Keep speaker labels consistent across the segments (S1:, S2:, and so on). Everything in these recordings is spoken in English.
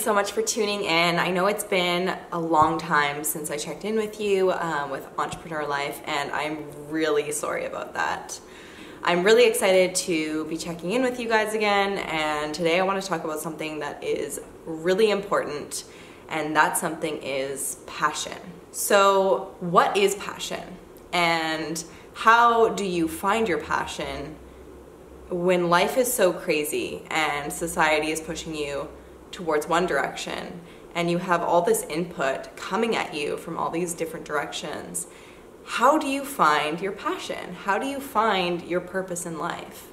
S1: Thanks so much for tuning in. I know it's been a long time since I checked in with you with Entrepreneur Life, and I'm really sorry about that. I'm really excited to be checking in with you guys again, and today I want to talk about something that is really important, and that something is passion. So what is passion, and how do you find your passion when life is so crazy and society is pushing you towards one direction and you have all this input coming at you from all these different directions? How do you find your passion? How do you find your purpose in life?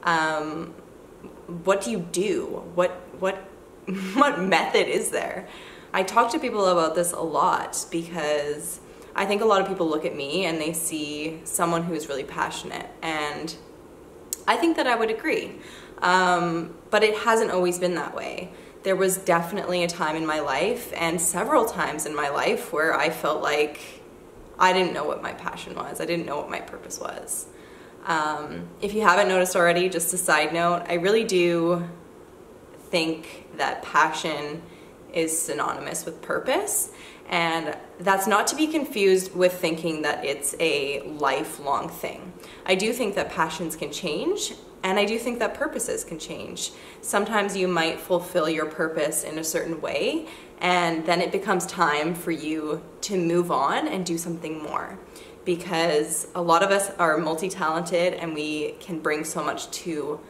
S1: What do you do? What method is there? I talk to people about this a lot because I think a lot of people look at me and they see someone who's really passionate, and I think that I would agree. But it hasn't always been that way. There was definitely a time in my life, and several times in my life, where I felt like I didn't know what my passion was. I didn't know what my purpose was. If you haven't noticed already, just a side note, I really do think that passion is synonymous with purpose. And that's not to be confused with thinking that it's a lifelong thing. I do think that passions can change, and I do think that purposes can change. Sometimes you might fulfill your purpose in a certain way, and then it becomes time for you to move on and do something more. Because a lot of us are multi-talented and we can bring so much to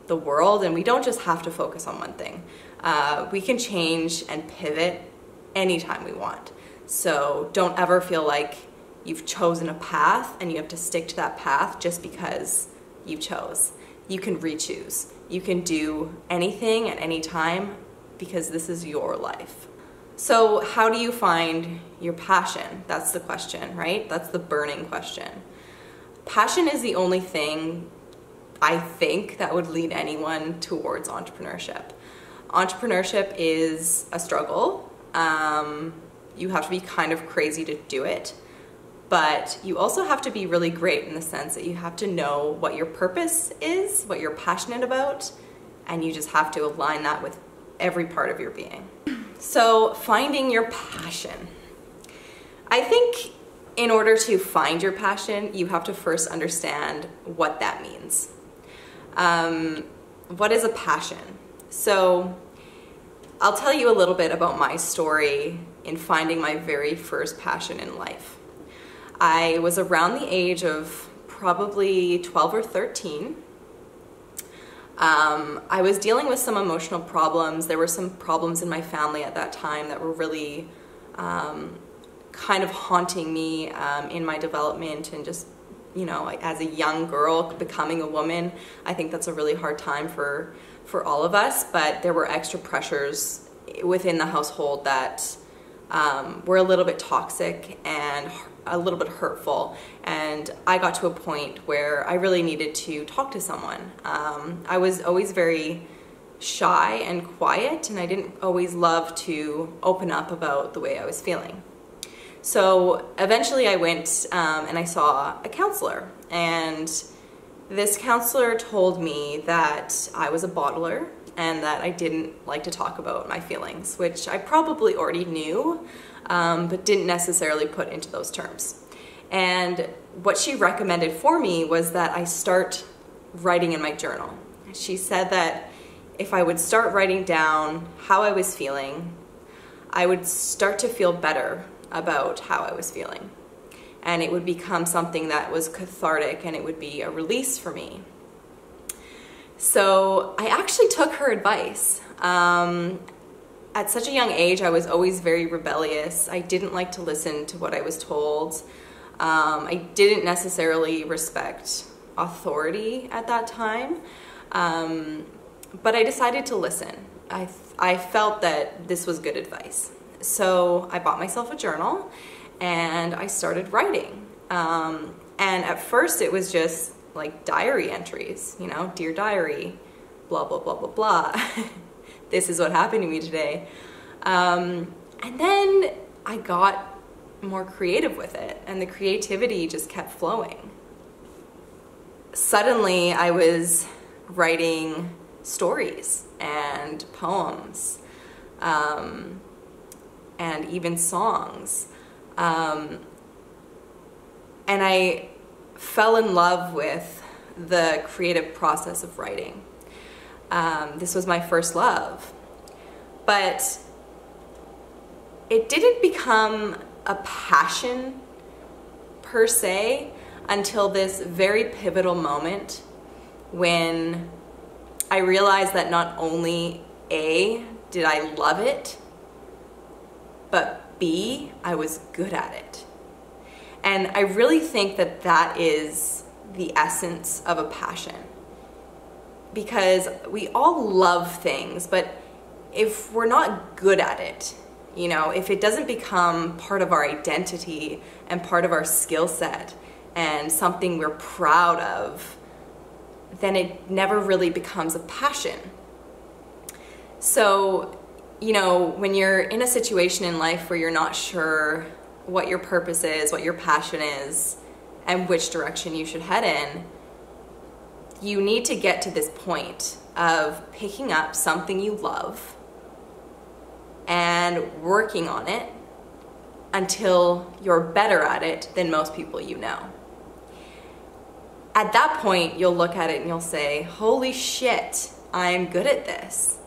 S1: the world, and we don't just have to focus on one thing. We can change and pivot anytime we want. So don't ever feel like you've chosen a path and you have to stick to that path just because you chose. You can re-choose. You can do anything at any time because this is your life. So how do you find your passion? That's the question, right? That's the burning question. Passion is the only thing I think that would lead anyone towards entrepreneurship. Entrepreneurship is a struggle. You have to be kind of crazy to do it, but you also have to be really great in the sense that you have to know what your purpose is, what you're passionate about, and you just have to align that with every part of your being. So finding your passion. I think in order to find your passion, you have to first understand what that means. What is a passion? So I'll tell you a little bit about my story in finding my very first passion in life. I was around the age of probably 12 or 13. I was dealing with some emotional problems. There were some problems in my family at that time that were really kind of haunting me in my development, and just, you know, as a young girl becoming a woman, I think that's a really hard time for all of us, but there were extra pressures within the household that were a little bit toxic and a little bit hurtful, and I got to a point where I really needed to talk to someone. I was always very shy and quiet, and I didn't always love to open up about the way I was feeling. So eventually I went and I saw a counselor, and this counselor told me that I was a bottler and that I didn't like to talk about my feelings, which I probably already knew, but didn't necessarily put into those terms. And what she recommended for me was that I start writing in my journal. She said that if I would start writing down how I was feeling, I would start to feel better about how I was feeling. And it would become something that was cathartic, and it would be a release for me. So I actually took her advice. At such a young age, I was always very rebellious. I didn't like to listen to what I was told. I didn't necessarily respect authority at that time, but I decided to listen. I felt that this was good advice. So I bought myself a journal and I started writing. And at first it was just like diary entries, you know, dear diary, blah, blah, blah, blah, blah. This is what happened to me today. And then I got more creative with it, and the creativity just kept flowing. Suddenly I was writing stories and poems. and even songs. And I fell in love with the creative process of writing. This was my first love. But it didn't become a passion per se until this very pivotal moment when I realized that not only A, did I love it, but B, I was good at it. And I really think that that is the essence of a passion. Because we all love things, but if we're not good at it, you know, if it doesn't become part of our identity and part of our skill set and something we're proud of, then it never really becomes a passion. So, you know, when you're in a situation in life where you're not sure what your purpose is, what your passion is, and which direction you should head in, you need to get to this point of picking up something you love and working on it until you're better at it than most people you know. At that point, you'll look at it and you'll say, holy shit, I'm good at this.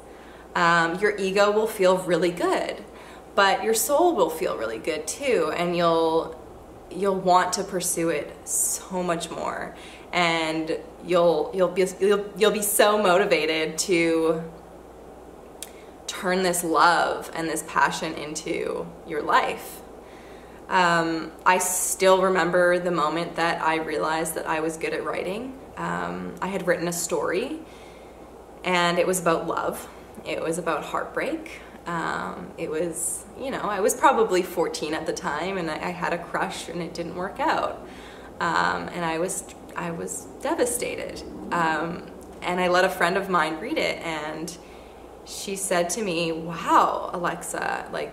S1: Your ego will feel really good, but your soul will feel really good too, and you'll want to pursue it so much more, and you'll be so motivated to turn this love and this passion into your life. I still remember the moment that I realized that I was good at writing. I had written a story, and it was about love. It was about heartbreak. It was, you know, I was probably 14 at the time, and I had a crush, and it didn't work out. And I was devastated. And I let a friend of mine read it, and she said to me, wow, Alexa, like,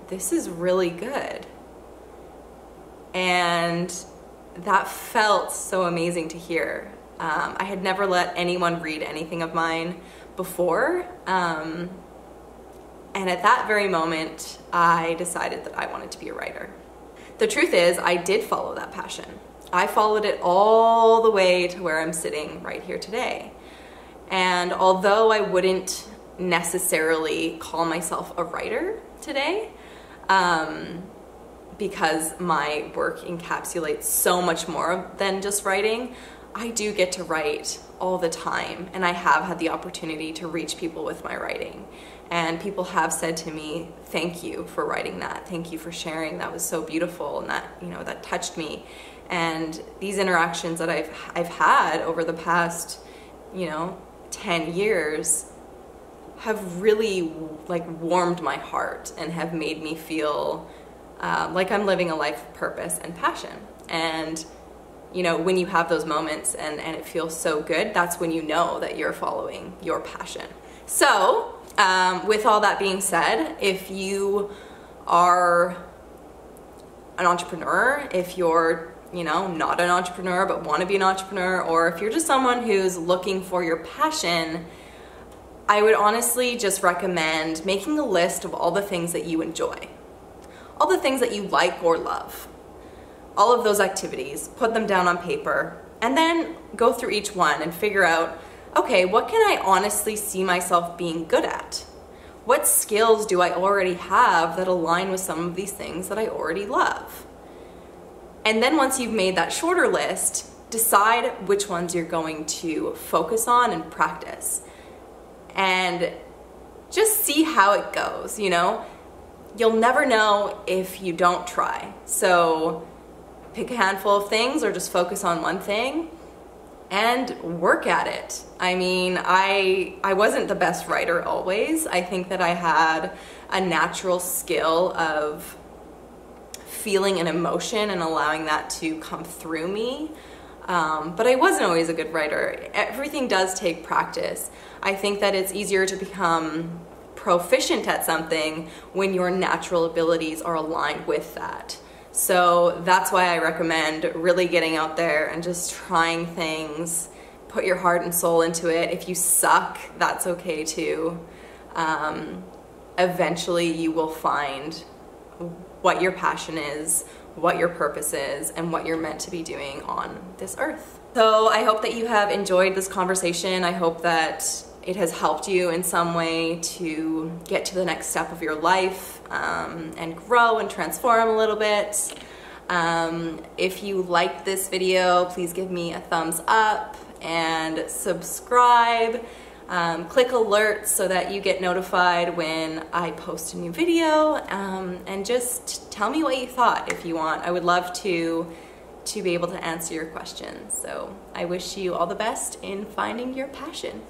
S1: this is really good. And that felt so amazing to hear. I had never let anyone read anything of mine before. And at that very moment, I decided that I wanted to be a writer. The truth is, I did follow that passion. I followed it all the way to where I'm sitting right here today. And although I wouldn't necessarily call myself a writer today, because my work encapsulates so much more than just writing, I do get to write all the time, and I have had the opportunity to reach people with my writing. And people have said to me, thank you for writing that. Thank you for sharing. That was so beautiful, and that, you know, that touched me. And these interactions that I've had over the past, you know, 10 years have really like warmed my heart and have made me feel like I'm living a life of purpose and passion. And you know, when you have those moments and it feels so good, that's when you know that you're following your passion. So with all that being said, if you are an entrepreneur, if you're, you know, not an entrepreneur but want to be an entrepreneur, or if you're just someone who's looking for your passion, I would honestly just recommend making a list of all the things that you enjoy, all the things that you like or love, all of those activities, put them down on paper, and then go through each one and figure out, okay, what can I honestly see myself being good at? What skills do I already have that align with some of these things that I already love? And then once you've made that shorter list, decide which ones you're going to focus on and practice. And just see how it goes, you know? You'll never know if you don't try. So pick a handful of things or just focus on one thing and work at it. I mean, I wasn't the best writer always. I think that I had a natural skill of feeling an emotion and allowing that to come through me. But I wasn't always a good writer. Everything does take practice. I think that it's easier to become proficient at something when your natural abilities are aligned with that. So that's why I recommend really getting out there and just trying things. Put your heart and soul into it. If you suck, that's okay too. eventually you will find what your passion is, what your purpose is, and what you're meant to be doing on this earth. So I hope that you have enjoyed this conversation. I hope that it has helped you in some way to get to the next step of your life, and grow and transform a little bit. If you liked this video, please give me a thumbs up and subscribe. Click alerts so that you get notified when I post a new video, and just tell me what you thought if you want. I would love to be able to answer your questions. So I wish you all the best in finding your passion.